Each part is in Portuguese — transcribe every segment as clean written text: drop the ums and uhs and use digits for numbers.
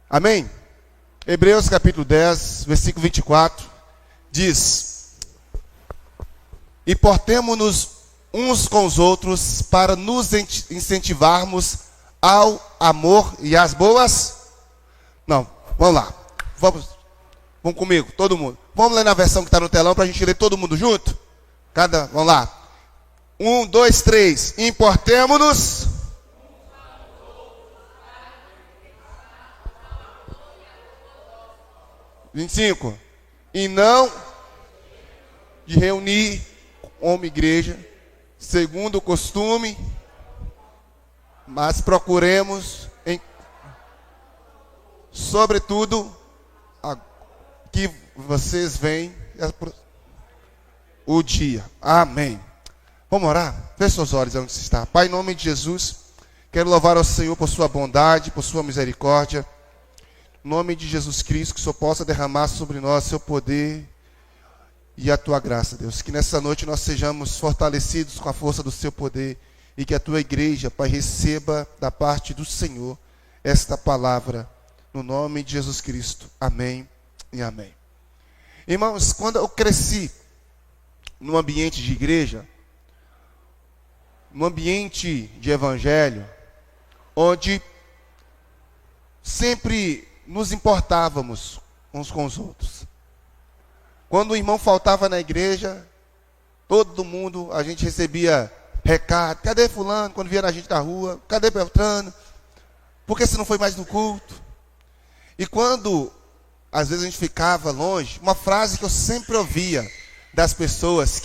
Amém? Hebreus capítulo 10, versículo 24, diz: importemo-nos uns com os outros para nos incentivarmos ao amor e às boas... Não, vamos lá. Vamos comigo, todo mundo. Vamos ler na versão que está no telão para a gente ler todo mundo junto? Vamos lá. 1, 2, 3. Importemo-nos. 25. E não de reunir como igreja, segundo o costume, mas procuremos, sobretudo, que vocês venham o dia. Amém. Vamos orar? Feche seus olhos onde você está. Pai, em nome de Jesus, quero louvar ao Senhor por sua bondade, por sua misericórdia. Em nome de Jesus Cristo, que o Senhor possa derramar sobre nós seu poder e a tua graça, Deus. Que nessa noite nós sejamos fortalecidos com a força do seu poder e que a tua igreja, Pai, receba da parte do Senhor esta palavra, no nome de Jesus Cristo. Amém e amém. Irmãos, quando eu cresci no ambiente de igreja, no ambiente de evangelho, onde sempre nos importávamos uns com os outros. Quando o irmão faltava na igreja, todo mundo, a gente recebia recado: cadê fulano? Quando via a gente na rua: cadê Beltrano? Por que você não foi mais no culto? E quando às vezes a gente ficava longe, uma frase que eu sempre ouvia das pessoas,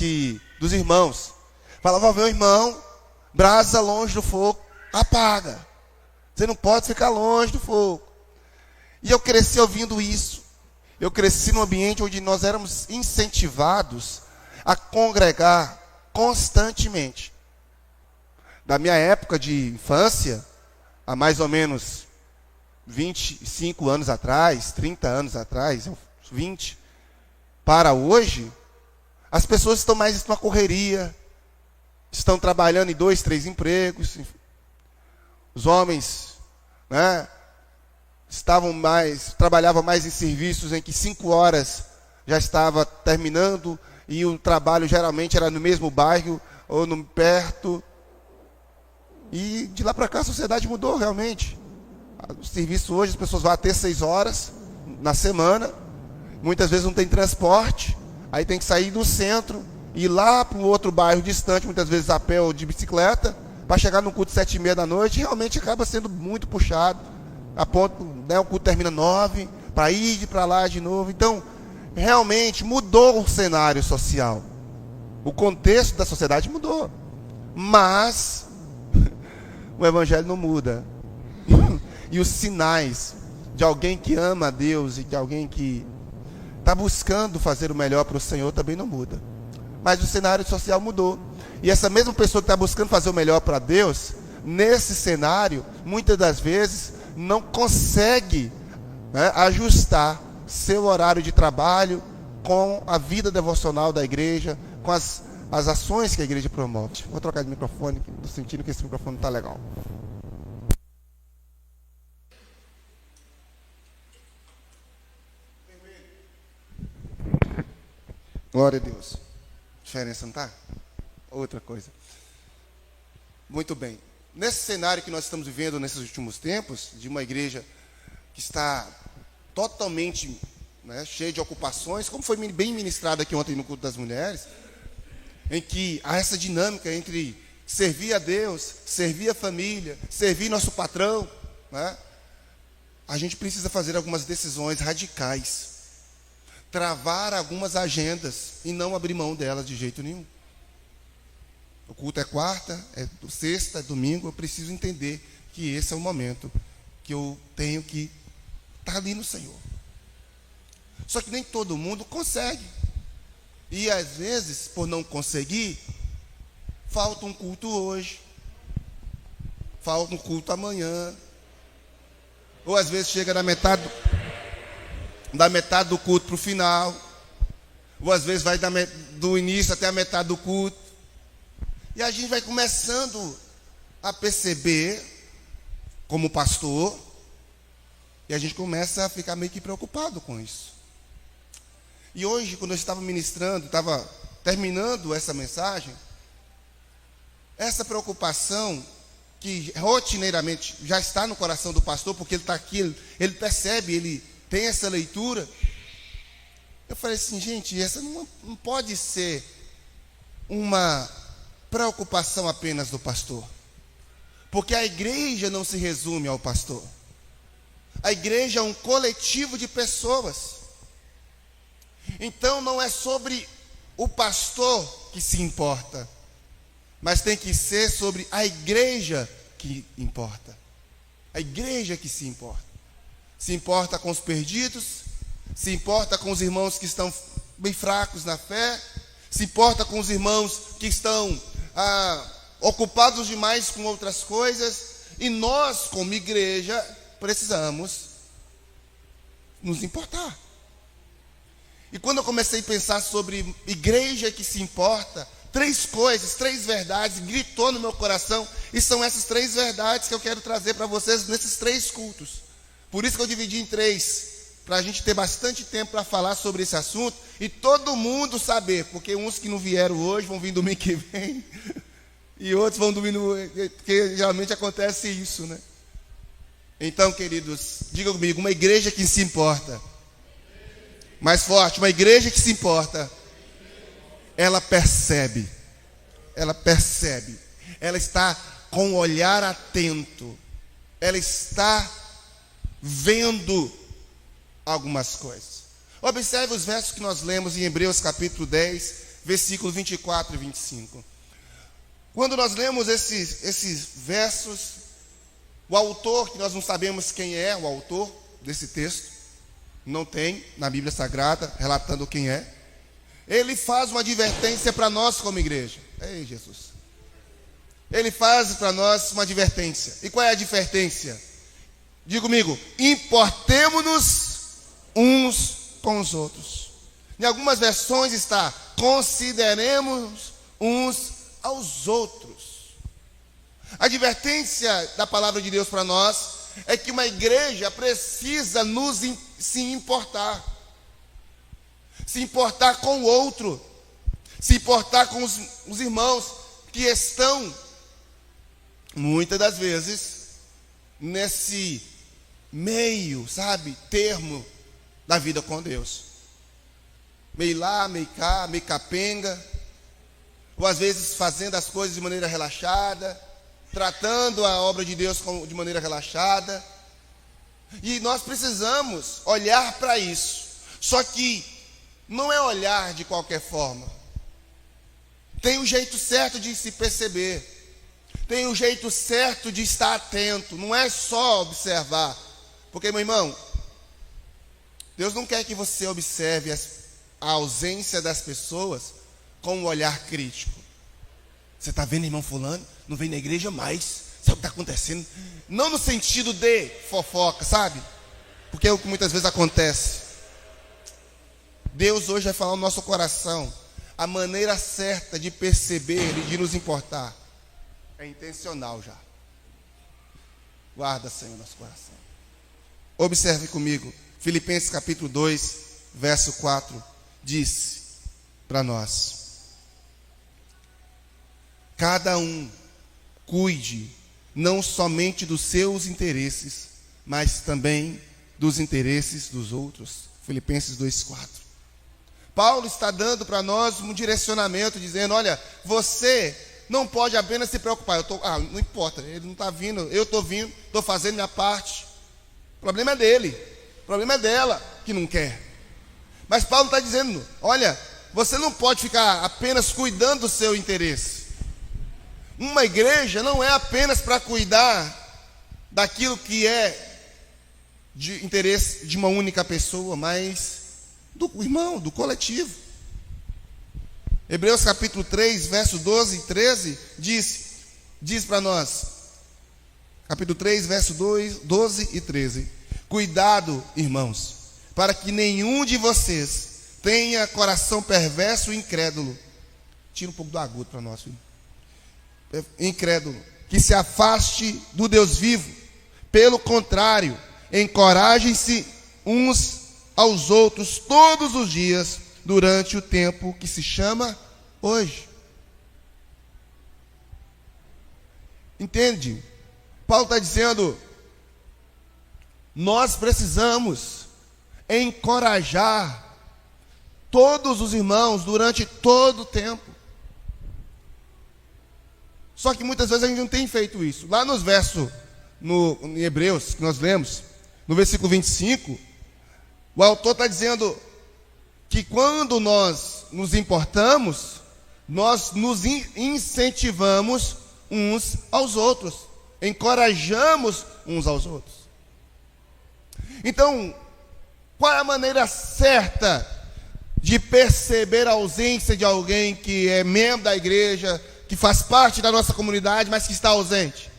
dos irmãos, falava: meu irmão, brasa longe do fogo apaga. Você não pode ficar longe do fogo. E eu cresci ouvindo isso. Eu cresci num ambiente onde nós éramos incentivados a congregar constantemente. Da minha época de infância, há mais ou menos 25 anos atrás, 30 anos atrás, 20, para hoje, as pessoas estão mais numa correria, estão trabalhando em 2, 3 empregos. Os homens, trabalhavam mais em serviços em que 5 horas já estava terminando e o trabalho geralmente era no mesmo bairro ou perto. E de lá para cá a sociedade mudou realmente. O serviço hoje, as pessoas vão até 6 horas na semana, muitas vezes não tem transporte, aí tem que sair do centro, ir lá para um outro bairro distante, muitas vezes a pé ou de bicicleta, para chegar no culto 7h30 da noite. Realmente acaba sendo muito puxado, a ponto, o culto termina 9, para ir para lá de novo. Então, realmente mudou o cenário social, o contexto da sociedade mudou, mas o evangelho não muda. E os sinais de alguém que ama a Deus e de alguém que está buscando fazer o melhor para o Senhor também não muda. Mas o cenário social mudou. E essa mesma pessoa que está buscando fazer o melhor para Deus, nesse cenário, muitas das vezes, não consegue ajustar seu horário de trabalho com a vida devocional da igreja, com as ações que a igreja promove. Vou trocar de microfone, estou sentindo que esse microfone não está legal. Glória a Deus. Diferença, não está? Outra coisa. Muito bem. Nesse cenário que nós estamos vivendo nesses últimos tempos, de uma igreja que está totalmente cheia de ocupações, como foi bem ministrado aqui ontem no culto das mulheres, em que há essa dinâmica entre servir a Deus, servir a família, servir nosso patrão, a gente precisa fazer algumas decisões radicais, travar algumas agendas e não abrir mão delas de jeito nenhum. O culto é quarta, é sexta, é domingo. Eu preciso entender que esse é o momento que eu tenho que estar ali no Senhor. Só que nem todo mundo consegue. E às vezes, por não conseguir, falta um culto hoje, falta um culto amanhã, ou às vezes chega da metade do culto para o final, ou às vezes vai do início até a metade do culto. E a gente vai começando a perceber, como pastor, E a gente começa a ficar meio que preocupado com isso. E hoje, quando eu estava ministrando, estava terminando essa mensagem, essa preocupação que rotineiramente já está no coração do pastor, porque ele está aqui, ele percebe, ele tem essa leitura. Eu falei assim, gente, essa não pode ser uma preocupação apenas do pastor, porque a igreja não se resume ao pastor. A igreja é um coletivo de pessoas. Então não é sobre o pastor que se importa, mas tem que ser sobre a igreja que importa. A igreja que se importa. Se importa com os perdidos, se importa com os irmãos que estão bem fracos na fé, se importa com os irmãos que estão ocupados demais com outras coisas. E nós, como igreja, precisamos nos importar. E quando eu comecei a pensar sobre igreja que se importa, 3 coisas, 3 verdades, gritou no meu coração, e são essas 3 verdades que eu quero trazer para vocês nesses 3 cultos. Por isso que eu dividi em 3, para a gente ter bastante tempo para falar sobre esse assunto, e todo mundo saber, porque uns que não vieram hoje vão vir domingo que vem, e outros vão domingo, porque geralmente acontece isso, né? Então, queridos, diga comigo, uma igreja que se importa. Mais forte, uma igreja que se importa, ela percebe, ela está com o olhar atento, ela está vendo algumas coisas. Observe os versos que nós lemos em Hebreus capítulo 10, versículos 24 e 25. Quando nós lemos esses versos, o autor, que nós não sabemos quem é o autor desse texto, não tem na Bíblia Sagrada relatando quem é, ele faz uma advertência para nós como igreja. Ei, Jesus. Ele faz para nós uma advertência. E qual é a advertência? Diga comigo, importemo-nos uns com os outros. Em algumas versões está, consideremos uns aos outros. A advertência da palavra de Deus para nós é que uma igreja precisa se importar. Se importar com o outro. Se importar com os irmãos que estão, muitas das vezes, nesse meio, termo da vida com Deus. Meio lá, meio cá, meio capenga. Ou às vezes fazendo as coisas de maneira relaxada, tratando a obra de Deus de maneira relaxada. E nós precisamos olhar para isso. Só que não é olhar de qualquer forma. Tem um jeito certo de se perceber. Tem um jeito certo de estar atento. Não é só observar. Porque, meu irmão, Deus não quer que você observe a ausência das pessoas com um olhar crítico. Você está vendo, irmão fulano? Não vem na igreja mais. Sabe o que está acontecendo? Não no sentido de fofoca, sabe? Porque é o que muitas vezes acontece. Deus hoje vai falar no nosso coração. A maneira certa de perceber e de nos importar é intencional já. Guarda, Senhor, nosso coração. Observe comigo. Filipenses capítulo 2, verso 4, diz para nós: cada um cuide não somente dos seus interesses, mas também dos interesses dos outros. Filipenses 2:4. Paulo está dando para nós um direcionamento, dizendo: olha, você não pode apenas se preocupar. Não importa, ele não está vindo, eu estou vindo, estou fazendo minha parte. O problema é dele, o problema é dela que não quer. Mas Paulo está dizendo: olha, você não pode ficar apenas cuidando do seu interesse. Uma igreja não é apenas para cuidar daquilo que é de interesse de uma única pessoa, mas do irmão, do coletivo. Hebreus capítulo 3, versos 12 e 13, diz para nós, capítulo 3, versos 12 e 13: cuidado, irmãos, para que nenhum de vocês tenha coração perverso e incrédulo. Tira um pouco do agudo para nós, filho. Incrédulo, que se afaste do Deus vivo. Pelo contrário, encorajem-se uns aos outros todos os dias, durante o tempo que se chama hoje. Entende? Paulo está dizendo, nós precisamos encorajar todos os irmãos durante todo o tempo. Só que muitas vezes a gente não tem feito isso. Lá nos versos, em Hebreus, que nós lemos, no versículo 25, o autor está dizendo que quando nós nos importamos, nós nos incentivamos uns aos outros, encorajamos uns aos outros. Então, qual é a maneira certa de perceber a ausência de alguém que é membro da igreja, que faz parte da nossa comunidade, mas que está ausente?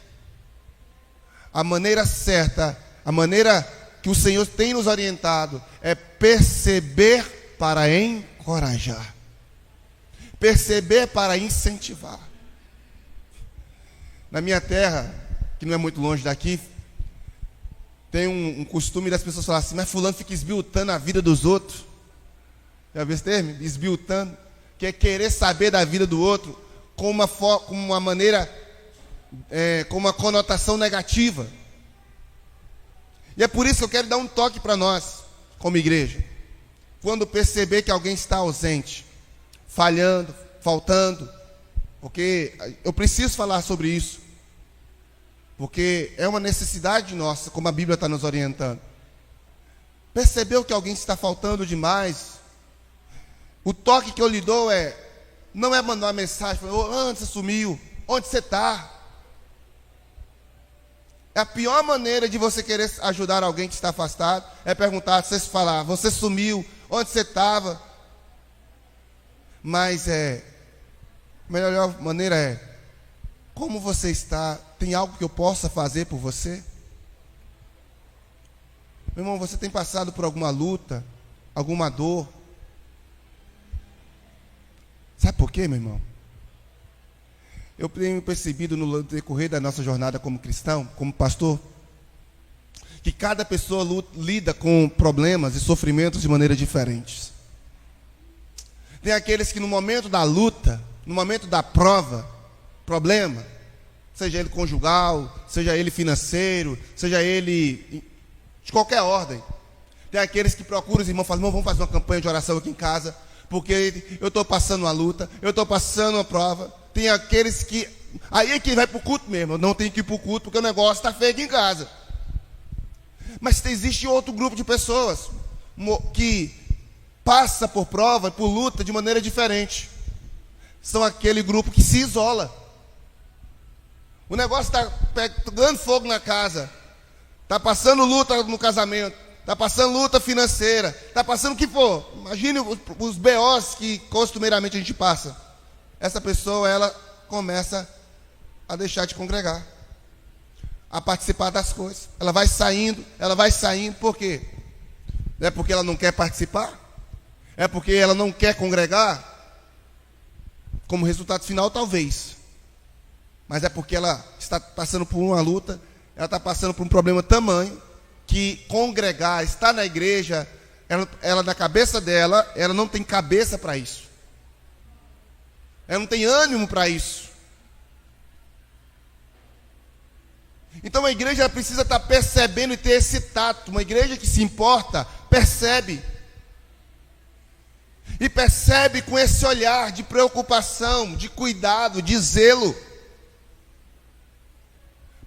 A maneira certa, a maneira que o Senhor tem nos orientado, é perceber para encorajar, perceber para incentivar. Na minha terra, que não é muito longe daqui, tem um costume das pessoas falarem assim, mas fulano fica esbiltando a vida dos outros. Já viu esse termo? Esbiltando, que é querer saber da vida do outro com uma maneira, com uma conotação negativa. E é por isso que eu quero dar um toque para nós, como igreja. Quando perceber que alguém está ausente, falhando, faltando, porque eu preciso falar sobre isso, porque é uma necessidade nossa, como a Bíblia está nos orientando. Percebeu que alguém está faltando demais? O toque que eu lhe dou não é mandar uma mensagem, onde você sumiu? Onde você está? É a pior maneira de você querer ajudar alguém que está afastado, é perguntar, você falar, você sumiu, onde você estava? Mas a melhor maneira é, como você está? Tem algo que eu possa fazer por você? Meu irmão, você tem passado por alguma luta, alguma dor? Sabe por quê, meu irmão? Eu tenho percebido no decorrer da nossa jornada como cristão, como pastor, que cada pessoa lida com problemas e sofrimentos de maneiras diferentes. Tem aqueles que no momento da luta, no momento da prova, problema, seja ele conjugal, seja ele financeiro, seja ele de qualquer ordem. Tem aqueles que procuram os irmãos e falam, irmão, vamos fazer uma campanha de oração aqui em casa, porque eu estou passando uma luta, eu estou passando uma prova. Tem aqueles que, aí é que vai para o culto mesmo, não tem que ir para o culto, porque o negócio está feio aqui em casa. Mas existe outro grupo de pessoas que passa por prova, por luta de maneira diferente. São aquele grupo que se isola. O negócio está pegando fogo na casa, está passando luta no casamento, está passando luta financeira, está passando o que for. Imagine os BOs que costumeiramente a gente passa. Essa pessoa, ela começa a deixar de congregar, a participar das coisas. Ela vai saindo, por quê? É porque ela não quer participar? É porque ela não quer congregar? Como resultado final, talvez. Mas é porque ela está passando por uma luta, ela está passando por um problema tamanho, que congregar, estar na igreja, ela na cabeça dela, ela não tem cabeça para isso. Ela não tem ânimo para isso. Então a igreja precisa estar percebendo e ter esse tato. Uma igreja que se importa, percebe. E percebe com esse olhar de preocupação, de cuidado, de zelo,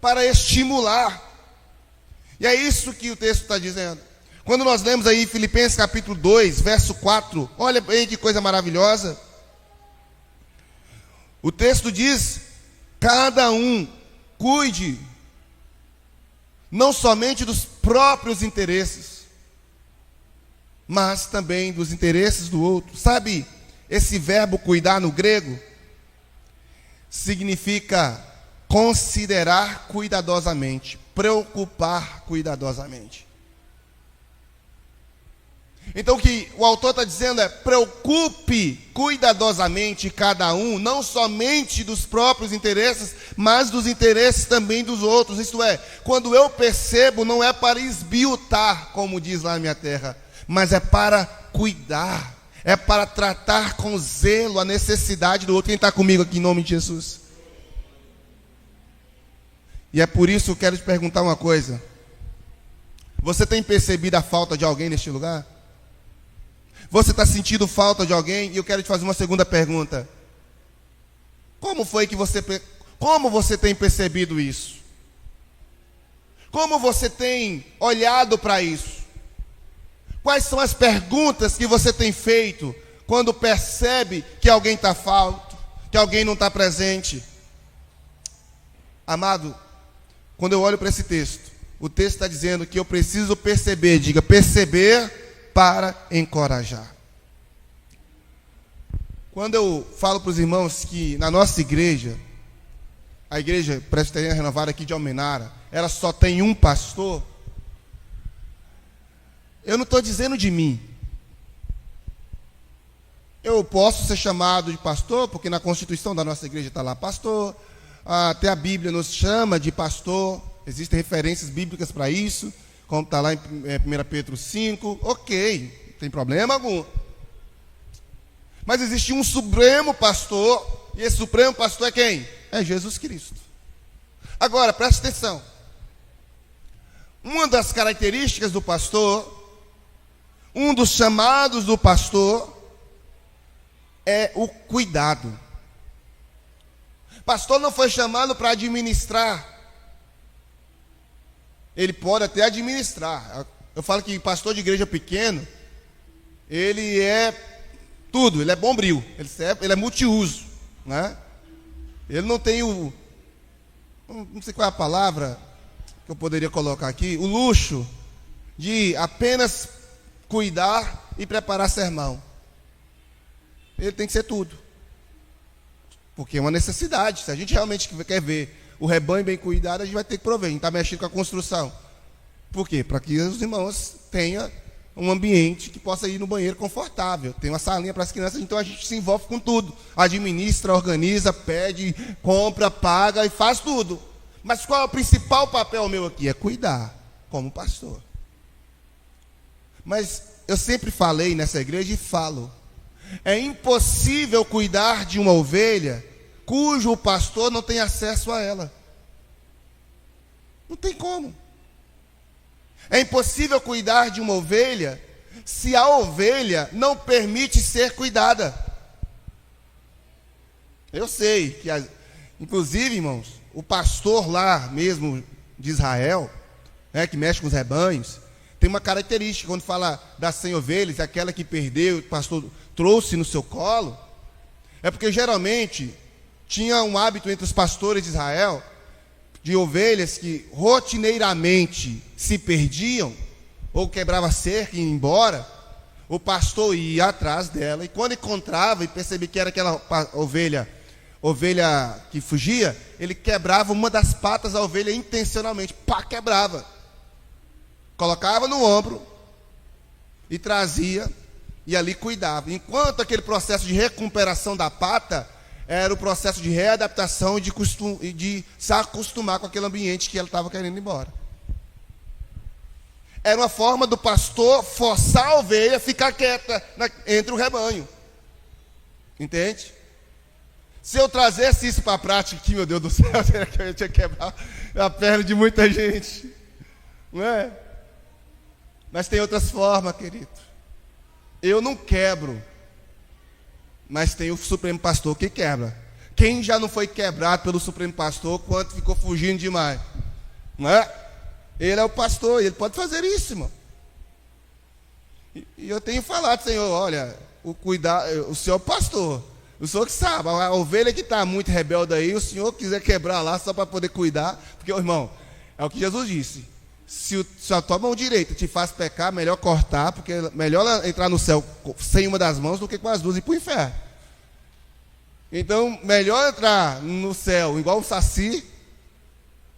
para estimular. E é isso que o texto está dizendo. Quando nós lemos aí Filipenses capítulo 2, verso 4, olha bem que coisa maravilhosa. O texto diz, cada um cuide não somente dos próprios interesses, mas também dos interesses do outro. Sabe, esse verbo cuidar no grego significa considerar cuidadosamente, preocupar cuidadosamente. Então o que o autor está dizendo é: preocupe cuidadosamente cada um, não somente dos próprios interesses, mas dos interesses também dos outros. Isto é, quando eu percebo, não é para esbilhotar, como diz lá na minha terra, mas é para cuidar, é para tratar com zelo a necessidade do outro. Quem está comigo aqui em nome de Jesus? E é por isso que eu quero te perguntar uma coisa: você tem percebido a falta de alguém neste lugar? Você está sentindo falta de alguém? E eu quero te fazer uma segunda pergunta: como você tem percebido isso? Como você tem olhado para isso? Quais são as perguntas que você tem feito quando percebe que alguém está falto, que alguém não está presente? Amado, quando eu olho para esse texto, o texto está dizendo que eu preciso perceber, diga perceber, para encorajar. Quando eu falo para os irmãos que na nossa igreja, a igreja presbiteriana renovada aqui de Almenara, ela só tem um pastor, eu não estou dizendo de mim. Eu posso ser chamado de pastor, porque na Constituição da nossa igreja está lá pastor, até a Bíblia nos chama de pastor, existem referências bíblicas para isso, como está lá em 1 Pedro 5, ok, não tem problema algum. Mas existe um supremo pastor, e esse supremo pastor é quem? É Jesus Cristo. Agora, preste atenção. Uma das características do pastor, um dos chamados do pastor, é o cuidado. Pastor não foi chamado para administrar. Ele pode até administrar. Eu falo que pastor de igreja pequeno, ele é tudo, ele é bombril, ele é multiuso, né? Ele não tem não sei qual é a palavra que eu poderia colocar aqui, o luxo de apenas cuidar e preparar sermão. Ele tem que ser tudo, porque é uma necessidade. Se a gente realmente quer ver o rebanho bem cuidado, a gente vai ter que prover. A gente está mexendo com a construção. Por quê? Para que os irmãos tenham um ambiente que possa ir no banheiro confortável. Tem uma salinha para as crianças, então a gente se envolve com tudo. Administra, organiza, pede, compra, paga e faz tudo. Mas qual é o principal papel meu aqui? É cuidar, como pastor. Mas eu sempre falei nessa igreja e falo: é impossível cuidar de uma ovelha cujo pastor não tem acesso a ela. Não tem como. É impossível cuidar de uma ovelha se a ovelha não permite ser cuidada. Eu sei que, inclusive, irmãos, o pastor lá mesmo de Israel, né, que mexe com os rebanhos, tem uma característica. Quando fala das 100 ovelhas, aquela que perdeu, o pastor trouxe no seu colo, é porque geralmente tinha um hábito entre os pastores de Israel, de ovelhas que rotineiramente se perdiam, ou quebrava cerca e ia embora, o pastor ia atrás dela, e quando encontrava e percebia que era aquela ovelha que fugia, ele quebrava uma das patas da ovelha intencionalmente, quebrava, colocava no ombro e trazia, e ali cuidava, enquanto aquele processo de recuperação da pata era o processo de readaptação e de se acostumar com aquele ambiente que ela estava querendo ir embora. Era uma forma do pastor forçar a ovelha a ficar quieta entre o rebanho. Entende? Se eu trazesse isso para a prática aqui, meu Deus do céu, será que eu ia quebrar a perna de muita gente? Não é? Mas tem outras formas, querido. Eu não quebro, mas tem o Supremo Pastor que quebra. Quem já não foi quebrado pelo Supremo Pastor quando ficou fugindo demais? Não é? Ele é o pastor, ele pode fazer isso, irmão. E eu tenho falado, Senhor, olha, o Senhor é o pastor, o Senhor que sabe, a ovelha que está muito rebelde aí, o Senhor quiser quebrar lá só para poder cuidar, porque, irmão, é o que Jesus disse: se a tua mão direita te faz pecar, melhor cortar, porque é melhor entrar no céu sem uma das mãos do que com as duas e ir para o inferno. Então, melhor entrar no céu igual um saci,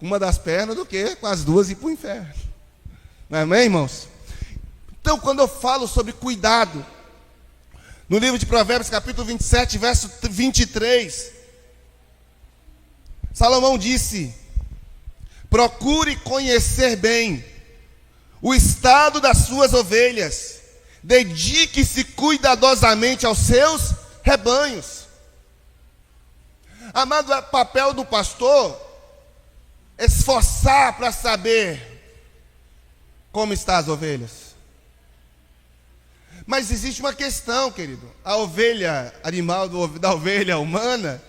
com uma das pernas, do que com as duas e ir para o inferno. Não é, amém, irmãos? Então, quando eu falo sobre cuidado, no livro de Provérbios, capítulo 27, verso 23, Salomão disse: procure conhecer bem o estado das suas ovelhas, dedique-se cuidadosamente aos seus rebanhos. Amado, é papel do pastor esforçar para saber como estão as ovelhas. Mas existe uma questão, querido. A ovelha animal da ovelha humana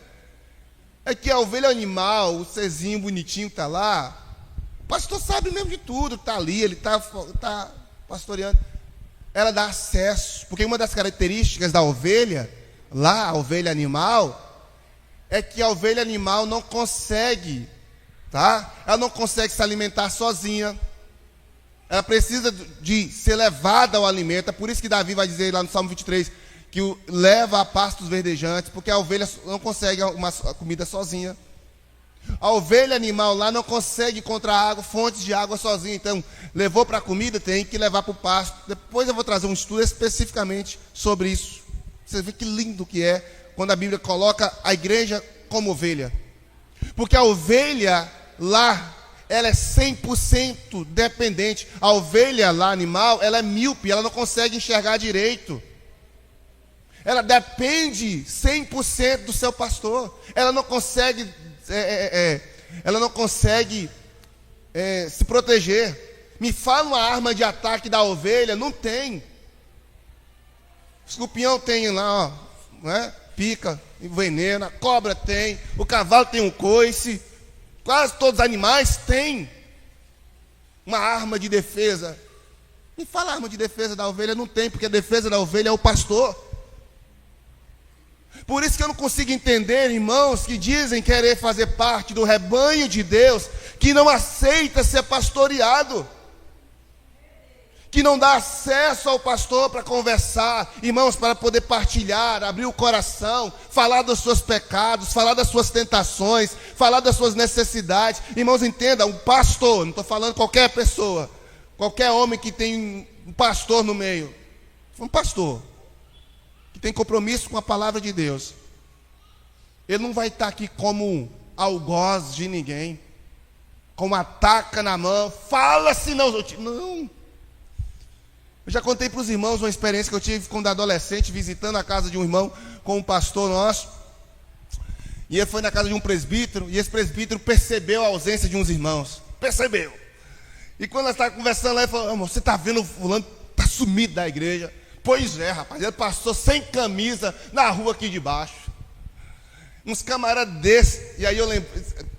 é que a ovelha animal, o serzinho bonitinho que está lá, o pastor sabe mesmo de tudo, está ali, ele está pastoreando. Ela dá acesso, porque uma das características da ovelha, lá, a ovelha animal, é que a ovelha animal não consegue, tá? Ela não consegue se alimentar sozinha. Ela precisa de ser levada ao alimento. É por isso que Davi vai dizer lá no Salmo 23 que o leva a pastos verdejantes, porque a ovelha não consegue uma comida sozinha. A ovelha animal lá não consegue encontrar água, fontes de água sozinha. Então, levou para a comida, tem que levar para o pasto. Depois eu vou trazer um estudo especificamente sobre isso. Você vê que lindo que é quando a Bíblia coloca a igreja como ovelha. Porque a ovelha lá, ela é 100% dependente. A ovelha lá, animal, ela é míope, ela não consegue enxergar direito. Ela depende 100% do seu pastor. Ela não consegue, se proteger. Me fala uma arma de ataque da ovelha, não tem. O escorpião tem lá, ó, né? Pica, envenena, a cobra tem, o cavalo tem um coice. Quase todos os animais têm uma arma de defesa. Me fala a arma de defesa da ovelha, não tem, porque a defesa da ovelha é o pastor. Por isso que eu não consigo entender irmãos que dizem querer fazer parte do rebanho de Deus, que não aceita ser pastoreado, que não dá acesso ao pastor para conversar, irmãos, para poder partilhar, abrir o coração, falar dos seus pecados, falar das suas tentações, falar das suas necessidades. Irmãos, entenda, um pastor, não estou falando qualquer pessoa, qualquer homem que tem um pastor no meio, um pastor que tem compromisso com a palavra de Deus, ele não vai estar aqui como algoz de ninguém, com uma taca na mão, fala senão não. Eu já contei para os irmãos uma experiência que eu tive quando adolescente, visitando a casa de um irmão com um pastor nosso. E ele foi na casa de um presbítero, e esse presbítero percebeu a ausência de uns irmãos. Percebeu. E quando nós estávamos conversando lá, ele falou: você está vendo o fulano, está sumido da igreja. Pois é, rapaz, ele passou sem camisa na rua aqui de baixo. Uns camaradas desses, e aí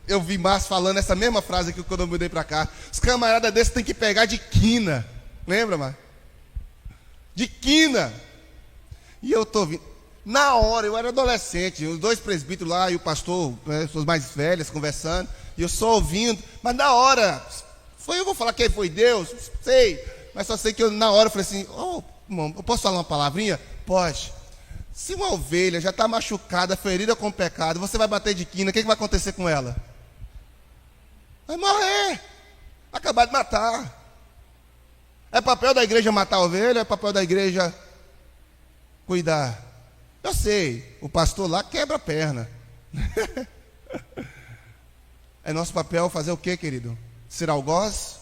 eu vi Márcio falando essa mesma frase aqui quando eu mudei para cá. Os camaradas desses tem que pegar de quina. Lembra, Márcio? De quina. E eu estou vindo. Na hora, eu era adolescente, os dois presbíteros lá e o pastor, pessoas mais velhas, conversando, e eu só ouvindo. Mas na hora, eu vou falar que foi Deus? Sei. Mas só sei que na hora eu falei assim: irmão, eu posso falar uma palavrinha? Pode. Se uma ovelha já está machucada, ferida com pecado, você vai bater de quina, o que vai acontecer com ela? Vai morrer. Acabar de matar. É papel da igreja matar a ovelha? É papel da igreja cuidar? Eu sei, o pastor lá quebra a perna. É nosso papel fazer o quê, querido? Ser algoz?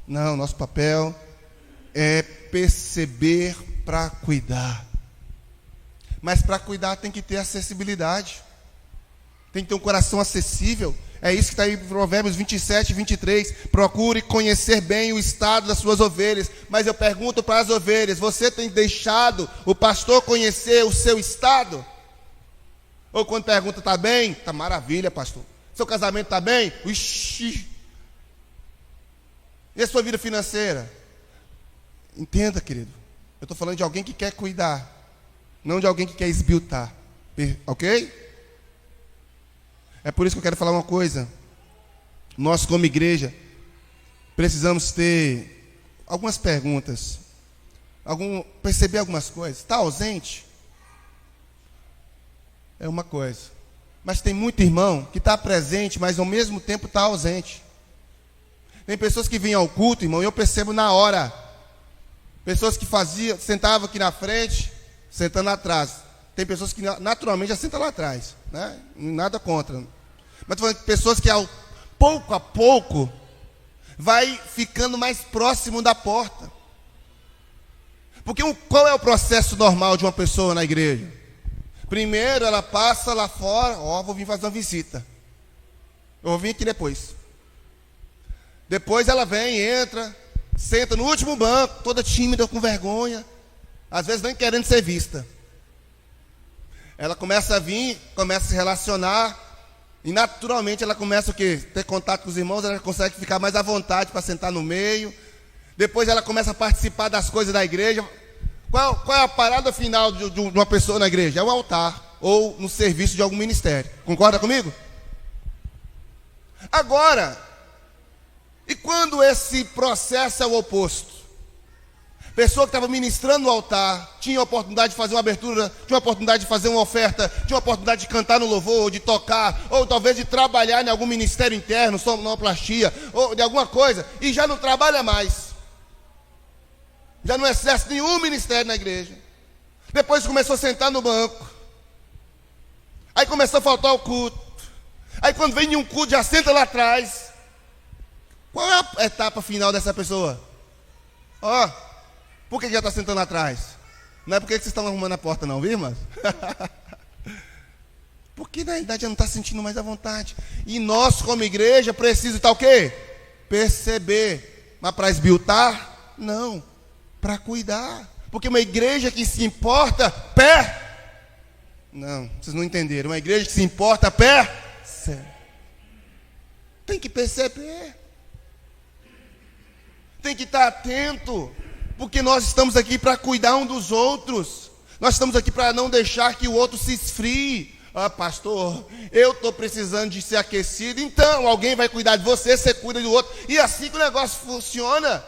Não, nosso papel é perceber para cuidar. Mas para cuidar tem que ter acessibilidade. Tem que ter um coração acessível. É isso que está aí em Provérbios 27, 23. Procure conhecer bem o estado das suas ovelhas. Mas eu pergunto para as ovelhas: você tem deixado o pastor conhecer o seu estado? Ou quando pergunta, está bem? Está maravilha, pastor. Seu casamento está bem? Ixi. E a sua vida financeira? Entenda, querido. Eu estou falando de alguém que quer cuidar, não de alguém que quer esbiltar. Ok? É por isso que eu quero falar uma coisa. Nós, como igreja, precisamos ter algumas perguntas, perceber algumas coisas. Está ausente? É uma coisa. Mas tem muito irmão que está presente, mas ao mesmo tempo está ausente. Tem pessoas que vêm ao culto, irmão, e eu percebo na hora. Pessoas que sentavam aqui na frente, sentando atrás. Tem pessoas que naturalmente já sentam lá atrás, né? Nada contra. Mas estou falando de pessoas que pouco a pouco vai ficando mais próximo da porta. Porque qual é o processo normal de uma pessoa na igreja? Primeiro ela passa lá fora, vou vir fazer uma visita. Eu vou vir aqui depois. Depois ela vem, entra, senta no último banco, toda tímida, com vergonha, às vezes nem querendo ser vista. Ela começa a vir, começa a se relacionar, e naturalmente ela começa o quê? Ter contato com os irmãos, ela consegue ficar mais à vontade para sentar no meio. Depois ela começa a participar das coisas da igreja. Qual é a parada final de uma pessoa na igreja? É o altar, ou no serviço de algum ministério. Concorda comigo? Agora, e quando esse processo é o oposto? Pessoa que estava ministrando no altar, tinha a oportunidade de fazer uma abertura, tinha a oportunidade de fazer uma oferta, tinha a oportunidade de cantar no louvor, de tocar, ou talvez de trabalhar em algum ministério interno, sonoplastia, ou de alguma coisa, e já não trabalha mais. Já não exerce nenhum ministério na igreja. Depois começou a sentar no banco. Aí começou a faltar o culto. Aí quando vem em um culto, já senta lá atrás. Qual é a etapa final dessa pessoa? Por que já está sentando atrás? Não é porque vocês estão arrumando a porta não, viu, irmãs? Porque na verdade já não está sentindo mais à vontade. E nós como igreja precisamos estar o quê? Perceber. Mas para esbiltar? Não. Para cuidar. Porque uma igreja que se importa, não, vocês não entenderam. Uma igreja que se importa, tem que perceber. Tem que estar atento. Porque nós estamos aqui para cuidar um dos outros. Nós estamos aqui para não deixar que o outro se esfrie. Pastor, eu estou precisando de ser aquecido. Então, alguém vai cuidar de você, você cuida do outro. E assim que o negócio funciona.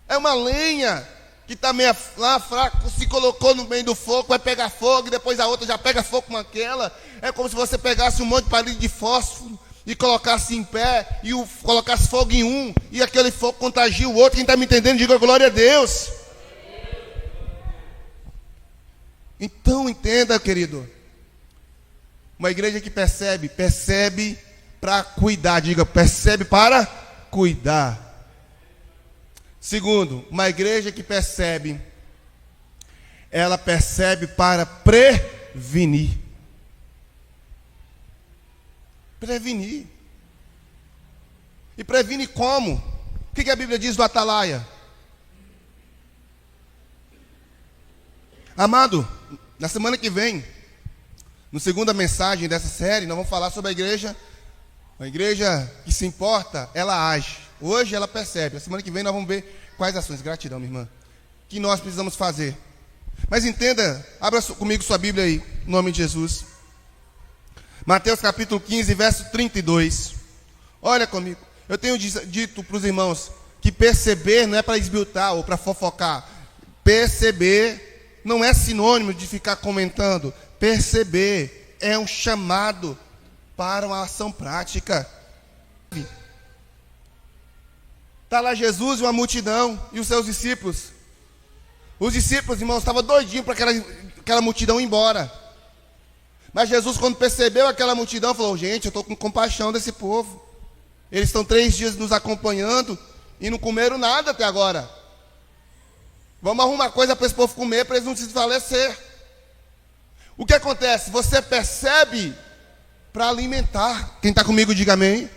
É uma lenha que está meio lá fraca, se colocou no meio do fogo, vai pegar fogo, e depois a outra já pega fogo com aquela. É como se você pegasse um monte de palito de fósforo e colocasse em pé, e colocasse fogo em um, e aquele fogo contagia o outro. Quem está me entendendo, diga glória a Deus. Então entenda, querido. Uma igreja que percebe para cuidar. Diga, percebe para cuidar. Segundo, uma igreja que percebe, ela percebe para prevenir. Prevenir. E previne como? O que a Bíblia diz do atalaia? Amado, na semana que vem, na segunda mensagem dessa série, nós vamos falar sobre a igreja. Uma igreja que se importa, ela age. Hoje ela percebe. Na semana que vem nós vamos ver quais ações, gratidão, minha irmã, que nós precisamos fazer. Mas entenda, abra comigo sua Bíblia aí, em nome de Jesus. Mateus capítulo 15, verso 32. Olha comigo. Eu tenho dito para os irmãos que perceber não é para esbiltar ou para fofocar. Perceber não é sinônimo de ficar comentando. Perceber é um chamado para uma ação prática. Está lá Jesus e uma multidão e os seus discípulos. Os discípulos, irmãos, estavam doidinhos para aquela multidão ir embora. Mas Jesus, quando percebeu aquela multidão, falou: gente, eu estou com compaixão desse povo. Eles estão 3 dias nos acompanhando e não comeram nada até agora. Vamos arrumar coisa para esse povo comer, para eles não se desfalecer. O que acontece? Você percebe para alimentar. Quem está comigo, diga amém.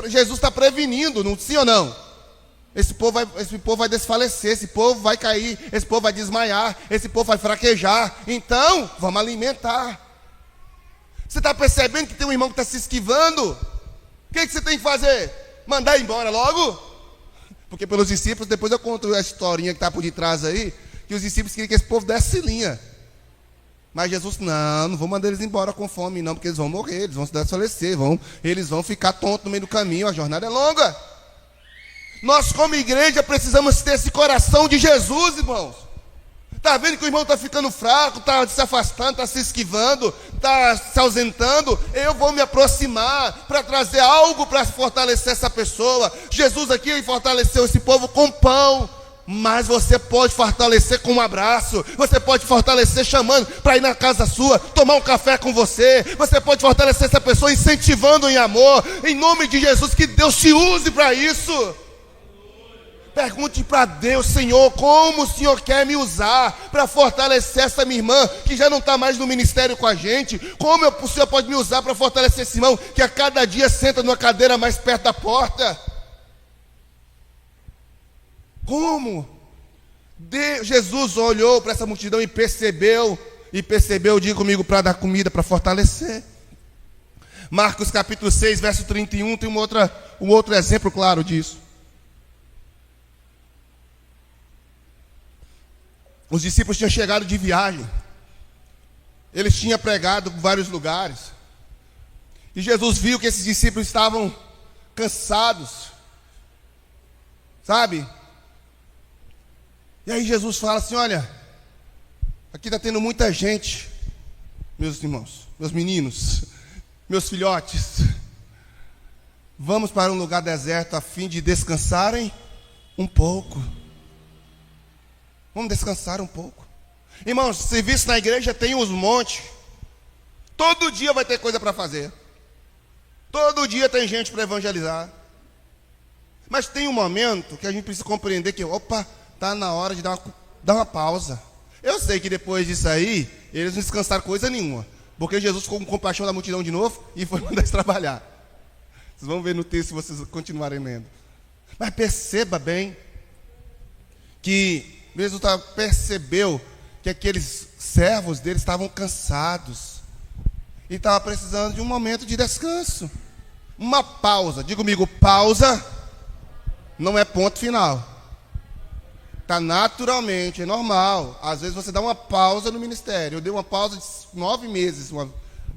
Jesus está prevenindo, não, sim ou não? Esse povo vai desfalecer, esse povo vai cair, esse povo vai desmaiar, esse povo vai fraquejar. Então, vamos alimentar. Você está percebendo que tem um irmão que está se esquivando? O que você tem que fazer? Mandar embora logo? Porque pelos discípulos, depois eu conto a historinha que está por detrás aí, que os discípulos queriam que esse povo desse linha. Mas Jesus, não vou mandar eles embora com fome não, porque eles vão morrer, eles vão se desfalecer, eles vão ficar tontos no meio do caminho, a jornada é longa. Nós como igreja precisamos ter esse coração de Jesus, irmãos. Está vendo que o irmão está ficando fraco, está se afastando, está se esquivando, está se ausentando? Eu vou me aproximar para trazer algo para fortalecer essa pessoa. Jesus aqui fortaleceu esse povo com pão, mas você pode fortalecer com um abraço. Você pode fortalecer chamando para ir na casa sua, tomar um café com você. Você pode fortalecer essa pessoa incentivando em amor. Em nome de Jesus, que Deus te use para isso. Pergunte para Deus: Senhor, como o Senhor quer me usar para fortalecer essa minha irmã que já não está mais no ministério com a gente? Como o Senhor pode me usar para fortalecer esse irmão que a cada dia senta numa cadeira mais perto da porta? Como? Jesus olhou para essa multidão e percebeu, diga comigo, para dar comida, para fortalecer. Marcos capítulo 6, verso 31, tem um outro exemplo claro disso. Os discípulos tinham chegado de viagem. Eles tinham pregado em vários lugares. E Jesus viu que esses discípulos estavam cansados. Sabe? E aí Jesus fala assim: olha, aqui está tendo muita gente, meus irmãos, meus meninos, meus filhotes. Vamos para um lugar deserto a fim de descansarem um pouco. Vamos descansar um pouco. Irmãos, serviço na igreja tem uns montes. Todo dia vai ter coisa para fazer. Todo dia tem gente para evangelizar. Mas tem um momento que a gente precisa compreender que, está na hora de dar uma pausa. Eu sei que depois disso aí, eles não descansaram coisa nenhuma. Porque Jesus ficou com compaixão da multidão de novo e foi mandar eles trabalhar. Vocês vão ver no texto se vocês continuarem lendo. Mas perceba bem que Jesus percebeu que aqueles servos dele estavam cansados e estavam precisando de um momento de descanso, uma pausa. Diga comigo: pausa não é ponto final. Está naturalmente, é normal. Às vezes você dá uma pausa no ministério. Eu dei uma pausa de 9 meses,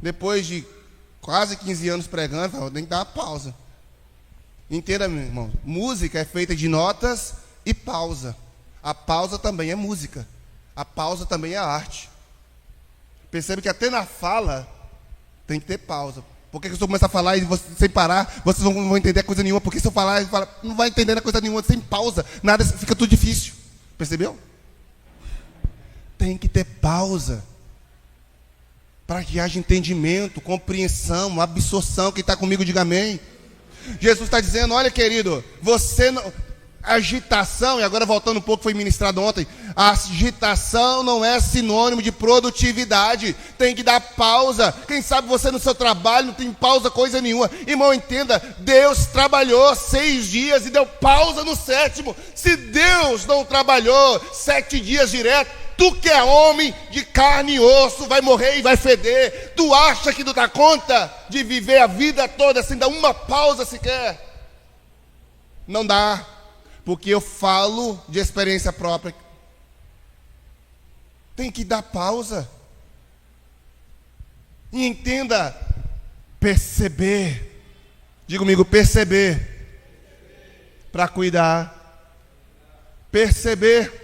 depois de quase 15 anos pregando, eu tenho que dar uma pausa. Entenda, meu irmão, música é feita de notas e pausa. A pausa também é música. A pausa também é arte. Percebe que até na fala tem que ter pausa. Porque se eu começar a falar e sem parar, vocês não vão entender coisa nenhuma. Porque se eu falar, não vai entender coisa nenhuma. Sem pausa, nada, fica tudo difícil. Percebeu? Tem que ter pausa para que haja entendimento, compreensão, absorção. Quem está comigo, diga amém. Jesus está dizendo: olha, querido, você não... agitação, e agora voltando um pouco, foi ministrado ontem, a agitação não é sinônimo de produtividade. Tem que dar pausa. Quem sabe você no seu trabalho não tem pausa coisa nenhuma. Irmão, entenda, Deus trabalhou 6 dias e deu pausa no 7º. Se Deus não trabalhou 7 dias direto, tu que é homem de carne e osso, vai morrer e vai feder. Tu acha que tu dá conta de viver a vida toda sem dar uma pausa sequer? Não dá. Porque eu falo de experiência própria. Tem que dar pausa. E entenda, perceber. Diga comigo, perceber. Para cuidar. Perceber.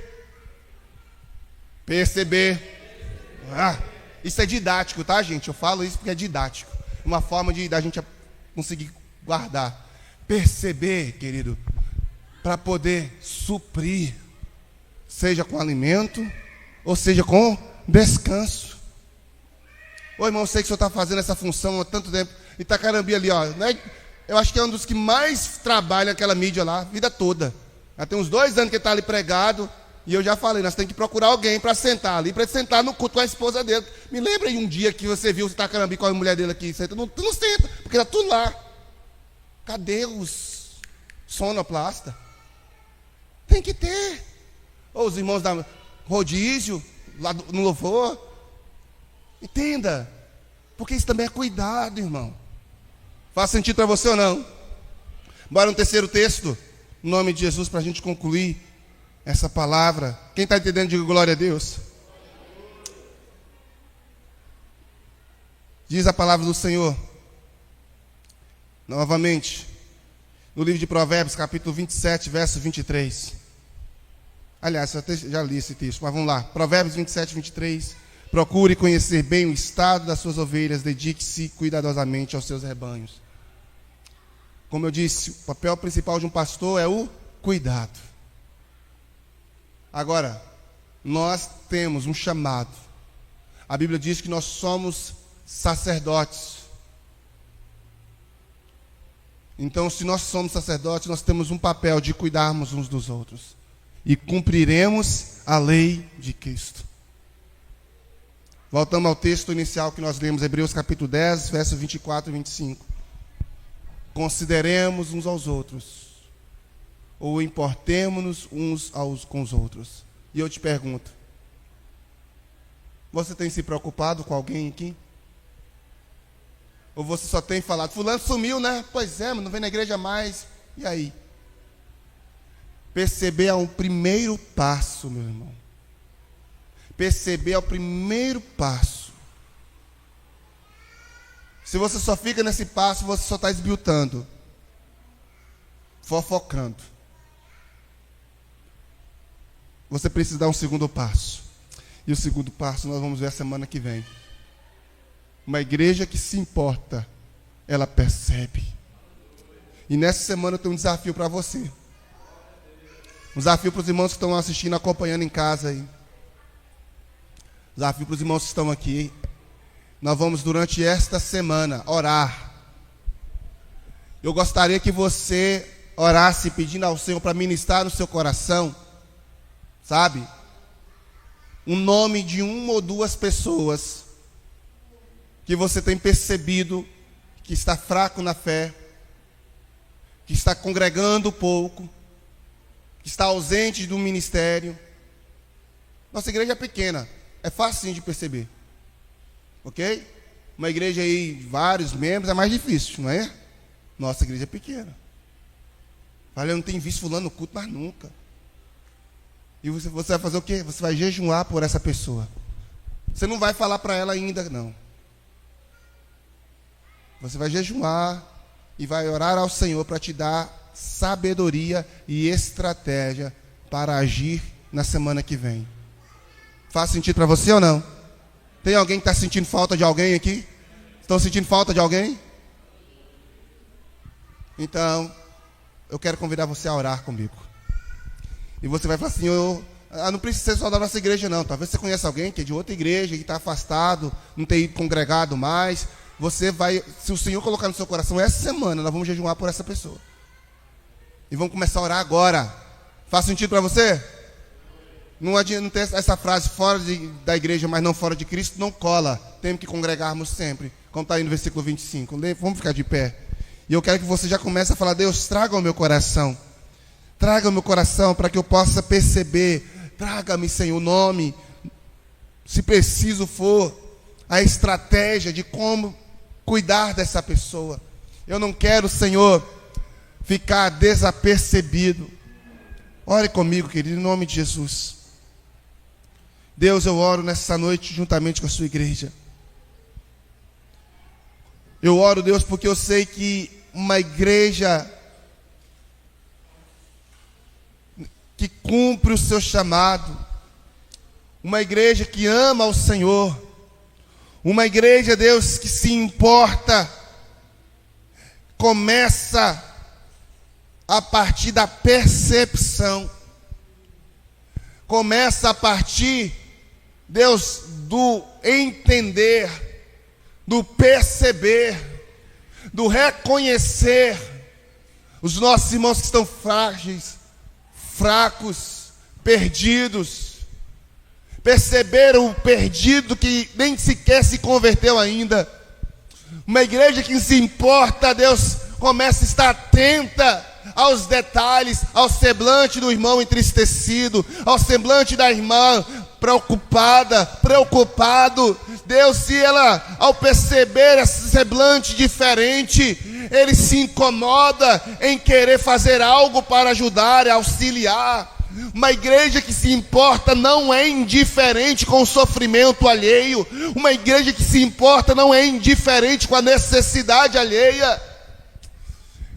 Isso é didático, tá, gente? Eu falo isso porque é didático. Uma forma da gente conseguir guardar. Perceber, querido, para poder suprir, seja com alimento, ou seja com descanso. Ô irmão, eu sei que o senhor está fazendo essa função há tanto tempo. Itacarambi ali, ó, né? Eu acho que é um dos que mais trabalha aquela mídia lá, a vida toda. Já tem uns 2 anos que ele está ali pregado. E eu já falei, nós temos que procurar alguém para sentar ali, para ele sentar no culto com a esposa dele. Me lembra aí um dia que você viu o Itacarambi com a mulher dele aqui, senta. Tu não senta, porque está tudo lá. Cadê os sonoplastas? Tem que ter. Ou os irmãos da rodízio, lá no louvor. Entenda. Porque isso também é cuidado, irmão. Faz sentido para você ou não? Bora no terceiro texto. Em nome de Jesus, para a gente concluir essa palavra. Quem está entendendo, diga glória a Deus. Diz a palavra do Senhor. Novamente. No livro de Provérbios, capítulo 27, verso 23. Aliás, eu já li esse texto, mas vamos lá. Provérbios 27, 23. Procure conhecer bem o estado das suas ovelhas, dedique-se cuidadosamente aos seus rebanhos. Como eu disse, o papel principal de um pastor é o cuidado. Agora, nós temos um chamado. A Bíblia diz que nós somos sacerdotes. Então, se nós somos sacerdotes, nós temos um papel de cuidarmos uns dos outros. E cumpriremos a lei de Cristo. Voltamos ao texto inicial que nós lemos, Hebreus capítulo 10, versos 24 e 25. Consideremos uns aos outros, ou importemo-nos uns com os outros. E eu te pergunto, você tem se preocupado com alguém aqui? Ou você só tem falado, fulano sumiu, né? Pois é, mas não vem na igreja mais. E aí? Perceber é um primeiro passo, meu irmão. Perceber é o primeiro passo. Se você só fica nesse passo, você só está esbiltando, fofocando. Você precisa dar um segundo passo. E o segundo passo nós vamos ver a semana que vem. Uma igreja que se importa, ela percebe. E nessa semana eu tenho um desafio para você. Um desafio para os irmãos que estão assistindo, acompanhando em casa aí. Desafio para os irmãos que estão aqui. Nós vamos durante esta semana orar. Eu gostaria que você orasse pedindo ao Senhor para ministrar no seu coração, sabe? O nome de uma ou duas pessoas que você tem percebido que está fraco na fé, que está congregando pouco, que está ausente do ministério. Nossa igreja é pequena, é fácil de perceber, ok? Uma igreja aí de vários membros é mais difícil, não é? Nossa igreja é pequena. Olha, eu não tenho visto fulano no culto, mas nunca. E você vai fazer o quê? Você vai jejuar por essa pessoa. Você não vai falar para ela ainda, não. Você vai jejuar e vai orar ao Senhor para te dar sabedoria e estratégia para agir na semana que vem. Faz sentido para você ou não? Tem alguém que está sentindo falta de alguém aqui? Estão sentindo falta de alguém? Então, eu quero convidar você a orar comigo. E você vai falar assim, não precisa ser só da nossa igreja não. Talvez você conheça alguém que é de outra igreja, que está afastado, não tem ido congregado mais. Você vai, se o Senhor colocar no seu coração, essa semana nós vamos jejuar por essa pessoa. E vamos começar a orar agora. Faz sentido para você? Não adianta, não ter essa frase fora da igreja, mas não fora de Cristo, não cola. Temos que congregarmos sempre. Como está aí no versículo 25. Vamos ficar de pé. E eu quero que você já comece a falar, Deus, traga o meu coração. Traga o meu coração para que eu possa perceber. Traga-me, Senhor, o nome. Se preciso for, a estratégia de como cuidar dessa pessoa. Eu não quero, Senhor, ficar desapercebido. Ore comigo, querido, em nome de Jesus. Deus, eu oro nessa noite juntamente com a sua igreja. Eu oro, Deus, porque eu sei que uma igreja que cumpre o seu chamado, uma igreja que ama o Senhor, uma igreja, Deus, que se importa, começa a partir da percepção, começa a partir, Deus, do entender, do perceber, do reconhecer os nossos irmãos que estão frágeis, fracos, perdidos. Perceberam o perdido que nem sequer se converteu ainda. Uma igreja que se importa, Deus, começa a estar atenta aos detalhes, ao semblante do irmão entristecido, ao semblante da irmã preocupado. Deus, se ela, ao perceber esse semblante diferente, ele se incomoda em querer fazer algo para ajudar e auxiliar. Uma igreja que se importa não é indiferente com o sofrimento alheio. Uma igreja que se importa não é indiferente com a necessidade alheia.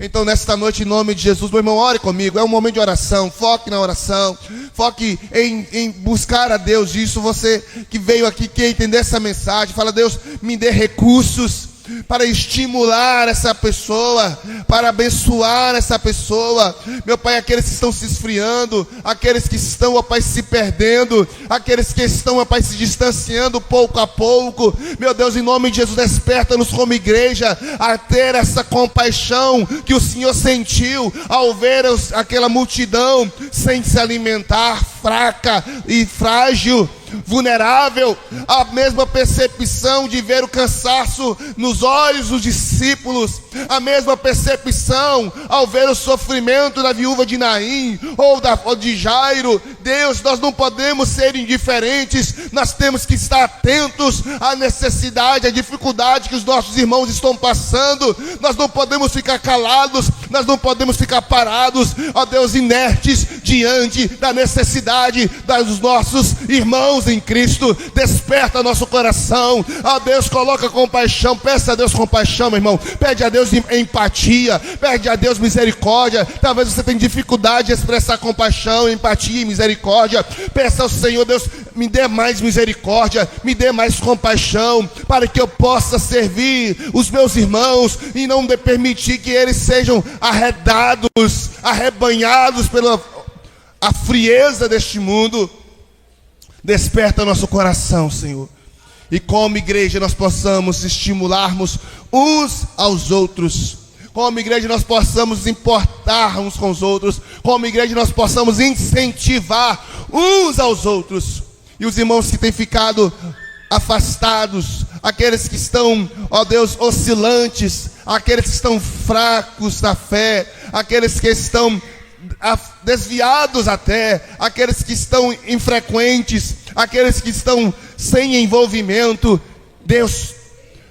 Então nesta noite, em nome de Jesus, meu irmão, ore comigo. É um momento de oração, foque na oração, foque em buscar a Deus. Isso, você que veio aqui, quer entender essa mensagem, fala: Deus, me dê recursos para estimular essa pessoa, para abençoar essa pessoa. Meu Pai, aqueles que estão se esfriando, aqueles que estão, ó Pai, se perdendo, aqueles que estão, ó Pai, se distanciando pouco a pouco, meu Deus, em nome de Jesus, desperta-nos como igreja a ter essa compaixão que o Senhor sentiu ao ver aquela multidão sem se alimentar, fraca e frágil, vulnerável. A mesma percepção de ver o cansaço nos olhos dos discípulos, a mesma percepção ao ver o sofrimento da viúva de Naim ou de Jairo. Deus, nós não podemos ser indiferentes, nós temos que estar atentos à necessidade, à dificuldade que os nossos irmãos estão passando. Nós não podemos ficar calados, nós não podemos ficar parados, ó Deus, inertes diante da necessidade dos nossos irmãos em Cristo. Desperta nosso coração, ó Deus, coloca compaixão, peça a Deus compaixão, meu irmão, pede a Deus empatia, pede a Deus misericórdia. Talvez você tenha dificuldade de expressar compaixão, empatia e misericórdia. Peça ao Senhor: Deus, me dê mais misericórdia, me dê mais compaixão, para que eu possa servir os meus irmãos e não permitir que eles sejam arredados, arrebanhados pela a frieza deste mundo. Desperta nosso coração, Senhor, e como igreja nós possamos estimularmos uns aos outros, como igreja nós possamos importar uns com os outros, como igreja nós possamos incentivar uns aos outros. E os irmãos que têm ficado afastados, aqueles que estão, ó Deus, oscilantes, aqueles que estão fracos na fé, aqueles que estão desviados até, aqueles que estão infrequentes, aqueles que estão sem envolvimento, Deus,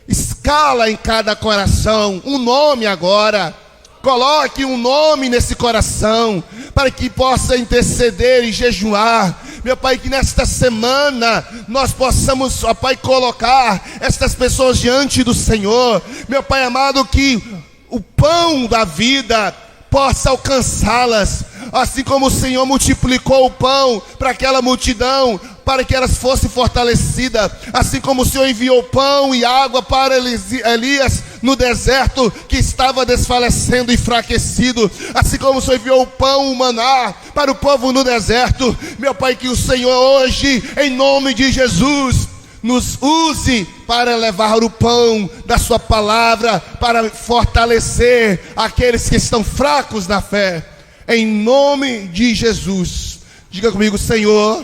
escala em cada coração um nome agora. Coloque um nome nesse coração, para que possa interceder e jejuar. Meu Pai, que nesta semana nós possamos, ó Pai, colocar estas pessoas diante do Senhor. Meu Pai amado, que o pão da vida possa alcançá-las, assim como o Senhor multiplicou o pão para aquela multidão, para que elas fossem fortalecidas, assim como o Senhor enviou pão e água para Elias no deserto, que estava desfalecendo e enfraquecido, assim como o Senhor enviou o pão, o maná, para o povo no deserto. Meu Pai, que o Senhor hoje, em nome de Jesus, nos use para levar o pão da sua palavra, para fortalecer aqueles que estão fracos na fé, em nome de Jesus. Diga comigo: Senhor,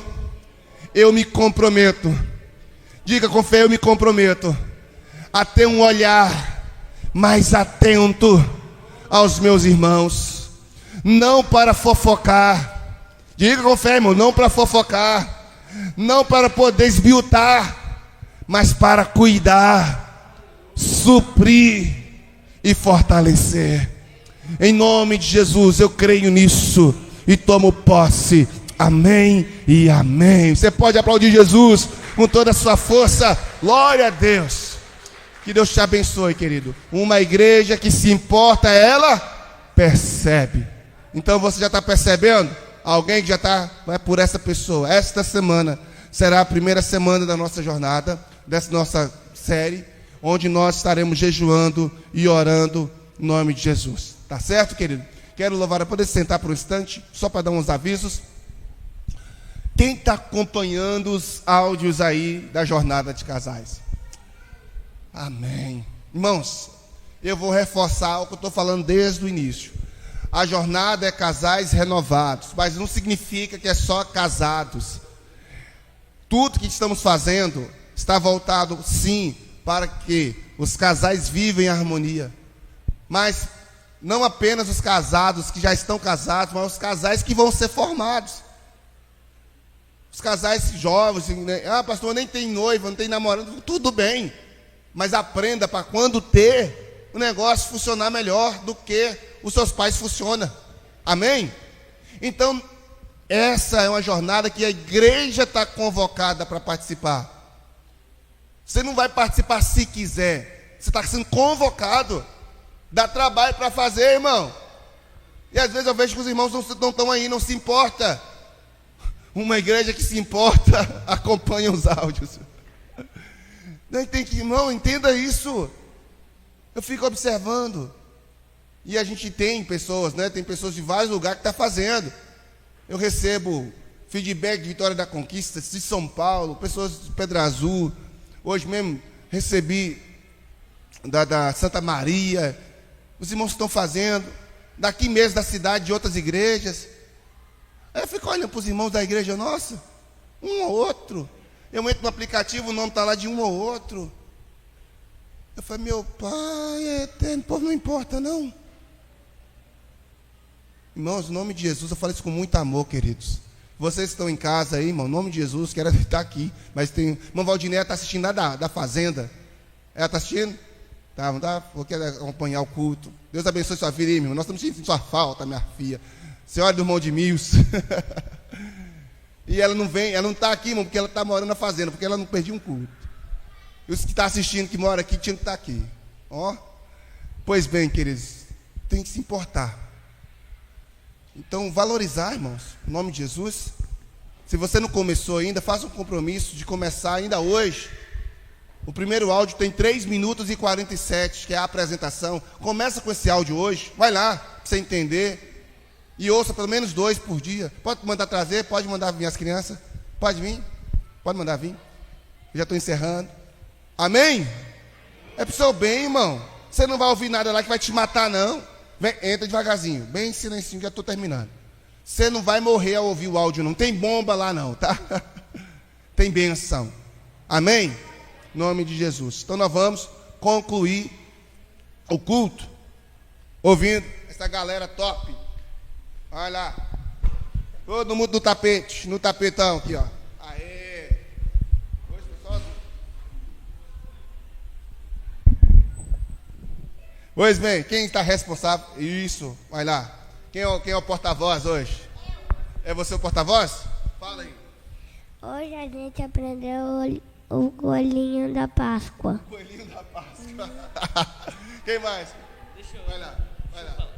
eu me comprometo. Diga com fé: eu me comprometo a ter um olhar mais atento aos meus irmãos, não para fofocar. Diga com fé, irmão: não para fofocar, não para poder esbiltar, mas para cuidar, suprir e fortalecer. Em nome de Jesus, eu creio nisso e tomo posse. Amém e amém. Você pode aplaudir Jesus com toda a sua força. Glória a Deus. Que Deus te abençoe, querido. Uma igreja que se importa, ela percebe. Então você já está percebendo? Alguém que já está, vai por essa pessoa. Esta semana será a primeira semana da nossa jornada, dessa nossa série, onde nós estaremos jejuando e orando em nome de Jesus. Tá certo, querido? Quero louvar a poder sentar por um instante, só para dar uns avisos. Quem está acompanhando os áudios aí da jornada de casais? Amém. Irmãos, eu vou reforçar o que eu estou falando desde o início. A jornada é casais renovados, mas não significa que é só casados. Tudo que estamos fazendo está voltado, sim, para que os casais vivem em harmonia. Mas não apenas os casados que já estão casados, mas os casais que vão ser formados. Os casais jovens, né? Pastor, nem tem noiva, não tem namorado. Tudo bem, mas aprenda para quando ter, o negócio funcionar melhor do que os seus pais funcionam. Amém? Então, essa é uma jornada que a igreja está convocada para participar. Você não vai participar se quiser, você está sendo convocado. Dá trabalho para fazer, irmão. E às vezes eu vejo que os irmãos não estão aí, não se importa. Uma igreja que se importa acompanha os áudios. Tem que, irmão, entenda isso. Eu fico observando. E a gente tem pessoas, né? Tem pessoas de vários lugares que estão fazendo. Eu recebo feedback de Vitória da Conquista, de São Paulo, pessoas de Pedra Azul. Hoje mesmo recebi da Santa Maria. Os irmãos estão fazendo. Daqui mesmo da cidade, de outras igrejas. Aí eu fico olhando para os irmãos da igreja, nossa, um ou outro. Eu entro no aplicativo, o nome está lá de um ou outro. Eu falei, meu Pai é eterno, o povo não importa não. Irmãos, em nome de Jesus, eu falo isso com muito amor, queridos. Vocês estão em casa aí, irmão, em nome de Jesus, quero estar aqui. Mas tem, irmã Valdinéia está assistindo lá da Fazenda. Ela está assistindo? Tá, não tá? Vou querer acompanhar o culto. Deus abençoe sua vida, irmão. Nós estamos sentindo sua falta, minha filha. Senhora do irmão de Mills. E ela não vem, ela não está aqui, irmão, porque ela está morando na fazenda, porque ela não perdia um culto. E os que estão assistindo, que moram aqui, tinham que estar aqui. Ó. Pois bem, queridos, tem que se importar. Então, valorizar, irmãos, em nome de Jesus. Se você não começou ainda, faça um compromisso de começar ainda hoje. O primeiro áudio tem 3 minutos e 47, que é a apresentação. Começa com esse áudio hoje. Vai lá, para você entender. E ouça pelo menos 2 por dia. Pode mandar trazer, pode mandar vir as crianças. Pode vir, pode mandar vir. Eu já estou encerrando. Amém? É para o seu bem, irmão. Você não vai ouvir nada lá que vai te matar, não. Vem, entra devagarzinho, bem silencinho, já estou terminando. Você não vai morrer ao ouvir o áudio, não. Tem bomba lá, não, tá? Tem benção. Amém? Em nome de Jesus. Então nós vamos concluir o culto ouvindo essa galera top. Olha lá. Todo mundo no tapete, no tapetão aqui, ó. Aê. Hoje, pessoal. Pois bem, quem está responsável? Isso, vai lá. Quem é o porta-voz hoje? É você o porta-voz? Fala aí. Hoje a gente aprendeu o coelhinho da Páscoa. Coelhinho da Páscoa. Quem mais? Vai lá, vai lá.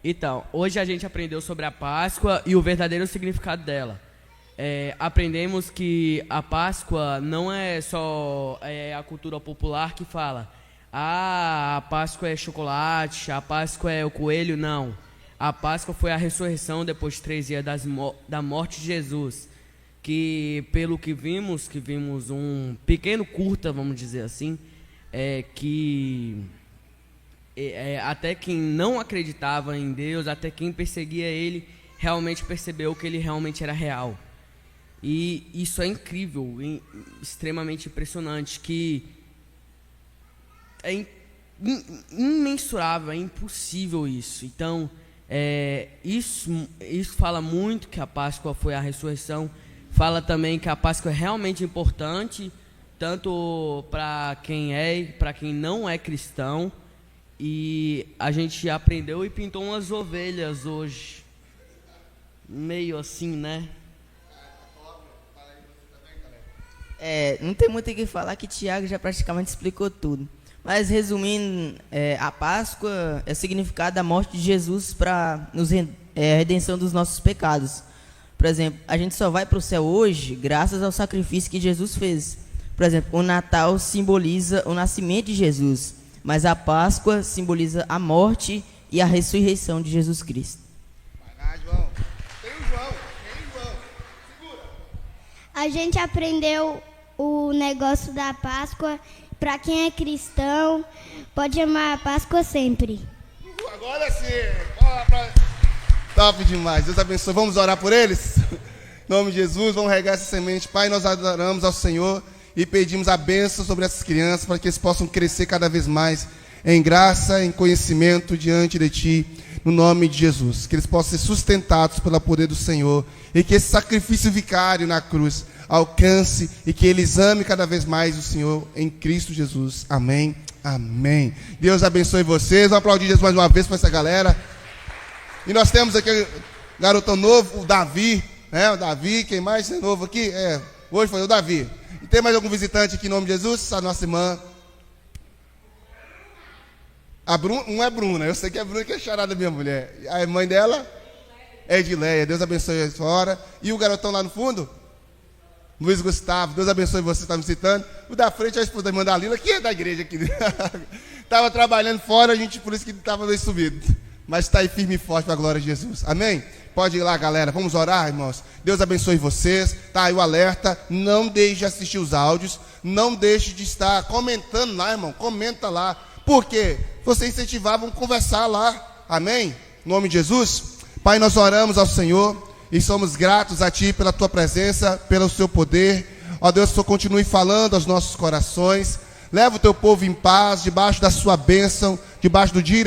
Então, hoje a gente aprendeu sobre a Páscoa e o verdadeiro significado dela. Aprendemos que a Páscoa não é só a cultura popular que fala: ah, a Páscoa é chocolate, a Páscoa é o coelho. Não. A Páscoa foi a ressurreição depois de 3 dias da morte de Jesus. Que pelo que vimos um pequeno curta, vamos dizer assim, até quem não acreditava em Deus, até quem perseguia ele, realmente percebeu que ele realmente era real. E isso é incrível, extremamente impressionante, que é imensurável, é impossível isso. Então, isso fala muito que a Páscoa foi a ressurreição. Fala também que a Páscoa é realmente importante, tanto para quem é e para quem não é cristão. E a gente aprendeu e pintou umas ovelhas hoje. Meio assim, né? Não tem muito o que falar, que Tiago já praticamente explicou tudo. Mas resumindo, a Páscoa é o significado da morte de Jesus para a redenção dos nossos pecados. Por exemplo, a gente só vai para o céu hoje graças ao sacrifício que Jesus fez. Por exemplo, o Natal simboliza o nascimento de Jesus, mas a Páscoa simboliza a morte e a ressurreição de Jesus Cristo. Vai lá, João. Tem o João. Segura. A gente aprendeu o negócio da Páscoa. Para quem é cristão, pode amar a Páscoa sempre. Agora sim. Top demais. Deus abençoe. Vamos orar por eles? Em nome de Jesus, vamos regar essa semente. Pai, nós adoramos ao Senhor e pedimos a bênção sobre essas crianças, para que eles possam crescer cada vez mais em graça, em conhecimento diante de Ti, no nome de Jesus. Que eles possam ser sustentados pelo poder do Senhor e que esse sacrifício vicário na cruz alcance e que eles amem cada vez mais o Senhor em Cristo Jesus. Amém, amém. Deus abençoe vocês. Vamos aplaudir Jesus mais uma vez para essa galera. E nós temos aqui o garotão novo, o Davi, né? O Davi, quem mais é novo aqui? Hoje foi o Davi. E tem mais algum visitante aqui em nome de Jesus? A nossa irmã. Um é Bruna, eu sei que é Bruna que é charada da minha mulher. A mãe dela é Edileia, Deus abençoe eles fora. E o garotão lá no fundo? Luiz Gustavo, Deus abençoe você, está me citando. O da frente é a esposa da irmã da Lila, que é da igreja aqui. Estava trabalhando fora, a gente, por isso que estava meio subido. Mas está aí firme e forte para a glória de Jesus. Amém? Pode ir lá, galera. Vamos orar, irmãos. Deus abençoe vocês. Tá aí o alerta. Não deixe de assistir os áudios. Não deixe de estar comentando lá, irmão. Comenta lá. Por quê? Você incentivar, vamos conversar lá. Amém? Em nome de Jesus. Pai, nós oramos ao Senhor e somos gratos a Ti pela Tua presença, pelo Seu poder. Ó Deus, que o Senhor continue falando aos nossos corações. Leva o Teu povo em paz, debaixo da Sua bênção, debaixo do direção